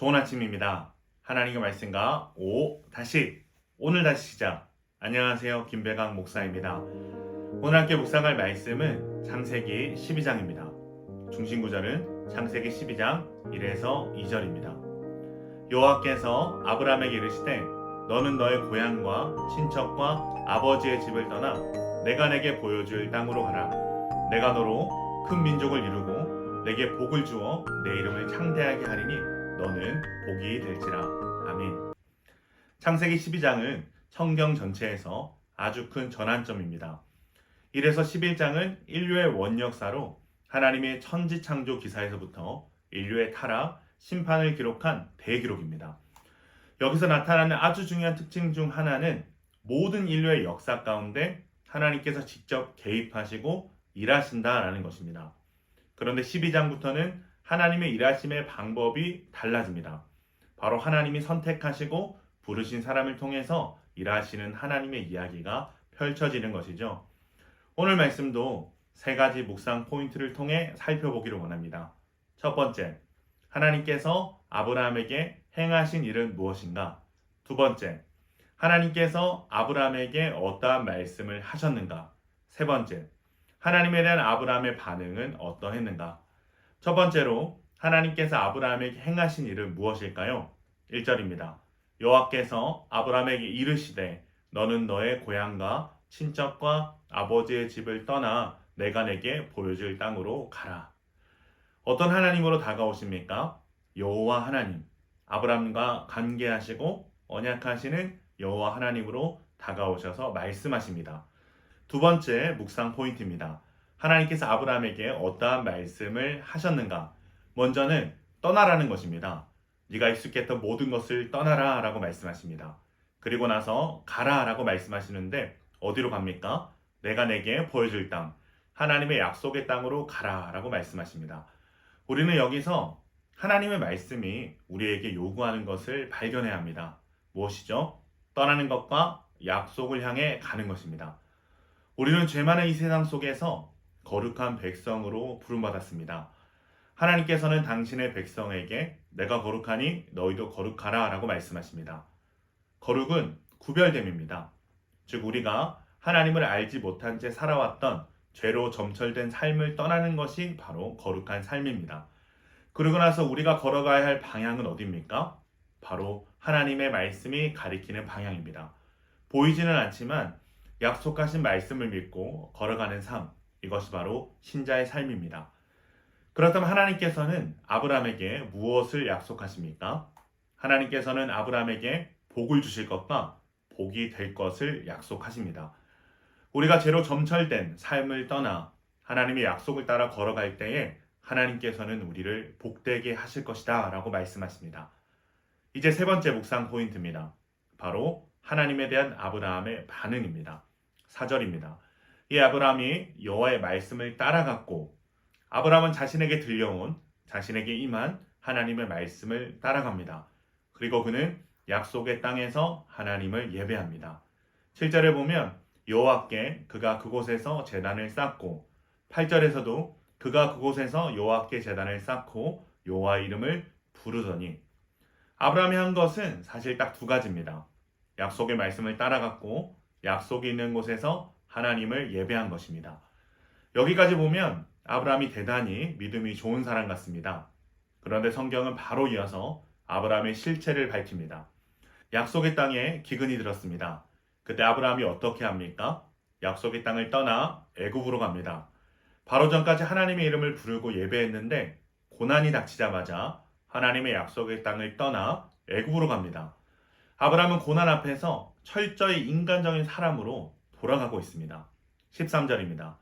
좋은 아침입니다. 하나님의 말씀과 오늘 다시 시작. 안녕하세요. 김배강 목사입니다. 오늘 함께 묵상할 말씀은 창세기 12장입니다. 중심 구절은 창세기 12장 1에서 2절입니다. 여호와께서 아브라함에게 이르시되 너는 너의 고향과 친척과 아버지의 집을 떠나 내가 내게 보여줄 땅으로 가라. 내가 너로 큰 민족을 이루고 내게 복을 주어 내 이름을 창대하게 하리니 너는 복이 될지라. 아멘. 창세기 12장은 성경 전체에서 아주 큰 전환점입니다. 1에서 11장은 인류의 원역사로 하나님의 천지창조 기사에서부터 인류의 타락, 심판을 기록한 대기록입니다. 여기서 나타나는 아주 중요한 특징 중 하나는 모든 인류의 역사 가운데 하나님께서 직접 개입하시고 일하신다라는 것입니다. 그런데 12장부터는 하나님의 일하심의 방법이 달라집니다. 바로 하나님이 선택하시고 부르신 사람을 통해서 일하시는 하나님의 이야기가 펼쳐지는 것이죠. 오늘 말씀도 세 가지 묵상 포인트를 통해 살펴보기를 원합니다. 첫 번째, 하나님께서 아브라함에게 행하신 일은 무엇인가? 두 번째, 하나님께서 아브라함에게 어떠한 말씀을 하셨는가? 세 번째, 하나님에 대한 아브라함의 반응은 어떠했는가? 첫 번째로 하나님께서 아브라함에게 행하신 일은 무엇일까요? 1절입니다. 여호와께서 아브라함에게 이르시되 너는 너의 고향과 친척과 아버지의 집을 떠나 내가 내게 보여줄 땅으로 가라. 어떤 하나님으로 다가오십니까? 여호와 하나님, 아브라함과 관계하시고 언약하시는 여호와 하나님으로 다가오셔서 말씀하십니다. 두 번째 묵상 포인트입니다. 하나님께서 아브라함에게 어떠한 말씀을 하셨는가? 먼저는 떠나라는 것입니다. 네가 익숙했던 모든 것을 떠나라 라고 말씀하십니다. 그리고 나서 가라 라고 말씀하시는데 어디로 갑니까? 내가 내게 보여줄 땅, 하나님의 약속의 땅으로 가라 라고 말씀하십니다. 우리는 여기서 하나님의 말씀이 우리에게 요구하는 것을 발견해야 합니다. 무엇이죠? 떠나는 것과 약속을 향해 가는 것입니다. 우리는 죄 많은 이 세상 속에서 거룩한 백성으로 부름받았습니다. 하나님께서는 당신의 백성에게 내가 거룩하니 너희도 거룩하라 라고 말씀하십니다. 거룩은 구별됨입니다. 즉 우리가 하나님을 알지 못한 채 살아왔던 죄로 점철된 삶을 떠나는 것이 바로 거룩한 삶입니다. 그러고 나서 우리가 걸어가야 할 방향은 어디입니까? 바로 하나님의 말씀이 가리키는 방향입니다. 보이지는 않지만 약속하신 말씀을 믿고 걸어가는 삶, 이것이 바로 신자의 삶입니다. 그렇다면 하나님께서는 아브라함에게 무엇을 약속하십니까? 하나님께서는 아브라함에게 복을 주실 것과 복이 될 것을 약속하십니다. 우리가 죄로 점철된 삶을 떠나 하나님의 약속을 따라 걸어갈 때에 하나님께서는 우리를 복되게 하실 것이다 라고 말씀하십니다. 이제 세 번째 묵상 포인트입니다. 바로 하나님에 대한 아브라함의 반응입니다. 4절입니다. 이 아브라함이 여호와의 말씀을 따라갔고 아브라함은 자신에게 들려온 자신에게 임한 하나님의 말씀을 따라갑니다. 그리고 그는 약속의 땅에서 하나님을 예배합니다. 7절에 보면 여호와께 그가 그곳에서 제단을 쌓고 8절에서도 그가 그곳에서 여호와께 제단을 쌓고 여호와의 이름을 부르더니 아브라함이 한 것은 사실 딱 두 가지입니다. 약속의 말씀을 따라갔고 약속이 있는 곳에서 하나님을 예배한 것입니다. 여기까지 보면 아브라함이 대단히 믿음이 좋은 사람 같습니다. 그런데 성경은 바로 이어서 아브라함의 실체를 밝힙니다. 약속의 땅에 기근이 들었습니다. 그때 아브라함이 어떻게 합니까? 약속의 땅을 떠나 애굽으로 갑니다. 바로 전까지 하나님의 이름을 부르고 예배했는데 고난이 닥치자마자 하나님의 약속의 땅을 떠나 애굽으로 갑니다. 아브라함은 고난 앞에서 철저히 인간적인 사람으로 돌아가고 있습니다. 13절입니다.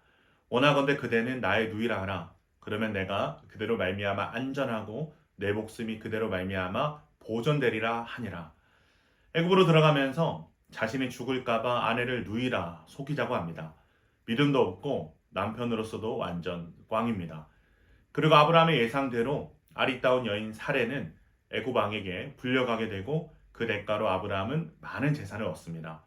원하건대 그대는 나의 누이라 하라. 그러면 내가 그대로 말미암아 안전하고 내 목숨이 그대로 말미암아 보존되리라 하니라. 애굽으로 들어가면서 자신이 죽을까봐 아내를 누이라 속이자고 합니다. 믿음도 없고 남편으로서도 완전 꽝입니다. 그리고 아브라함의 예상대로 아리따운 여인 사레는 애굽 왕에게 불려가게 되고 그 대가로 아브라함은 많은 재산을 얻습니다.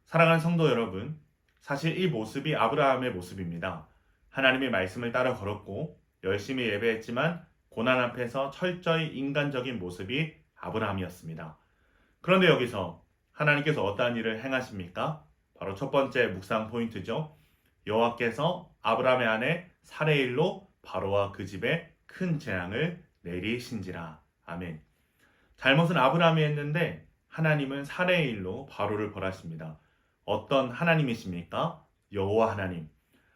사랑하는 성도 여러분, 사실 이 모습이 아브라함의 모습입니다. 하나님의 말씀을 따라 걸었고 열심히 예배했지만 고난 앞에서 철저히 인간적인 모습이 아브라함이었습니다. 그런데 여기서 하나님께서 어떠한 일을 행하십니까? 바로 첫 번째 묵상 포인트죠. 여호와께서 아브라함의 아내 사레의 일로 바로와 그 집에 큰 재앙을 내리신지라. 아멘. 잘못은 아브라함이 했는데 하나님은 사레의 일로 바로를 벌하십니다. 어떤 하나님이십니까? 여호와 하나님.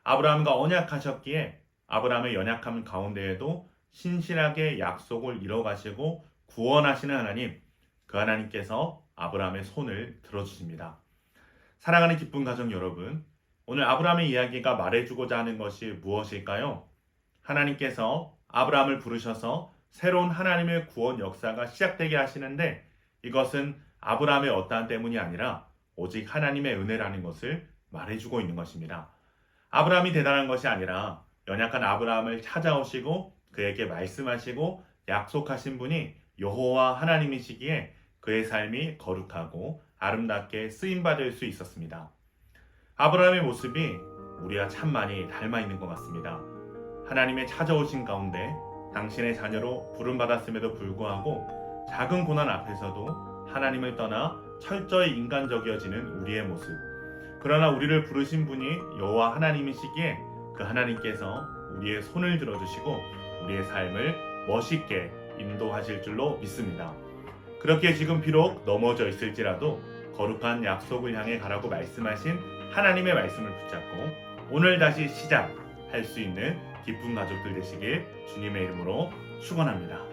아브라함과 언약하셨기에 아브라함의 연약함 가운데에도 신실하게 약속을 이뤄가시고 구원하시는 하나님, 그 하나님께서 아브라함의 손을 들어주십니다. 사랑하는 기쁜 가정 여러분, 오늘 아브라함의 이야기가 말해주고자 하는 것이 무엇일까요? 하나님께서 아브라함을 부르셔서 새로운 하나님의 구원 역사가 시작되게 하시는데 이것은 아브라함의 어떠한 때문이 아니라 오직 하나님의 은혜라는 것을 말해주고 있는 것입니다. 아브라함이 대단한 것이 아니라 연약한 아브라함을 찾아오시고 그에게 말씀하시고 약속하신 분이 여호와 하나님이시기에 그의 삶이 거룩하고 아름답게 쓰임받을 수 있었습니다. 아브라함의 모습이 우리와 참 많이 닮아 있는 것 같습니다. 하나님의 찾아오신 가운데 당신의 자녀로 부름받았음에도 불구하고 작은 고난 앞에서도 하나님을 떠나 철저히 인간적이어지는 우리의 모습. 그러나 우리를 부르신 분이 여호와 하나님이시기에 그 하나님께서 우리의 손을 들어주시고 우리의 삶을 멋있게 인도하실 줄로 믿습니다. 그렇게 지금 비록 넘어져 있을지라도 거룩한 약속을 향해 가라고 말씀하신 하나님의 말씀을 붙잡고 오늘 다시 시작할 수 있는 기쁜 가족들 되시길 주님의 이름으로 축원합니다.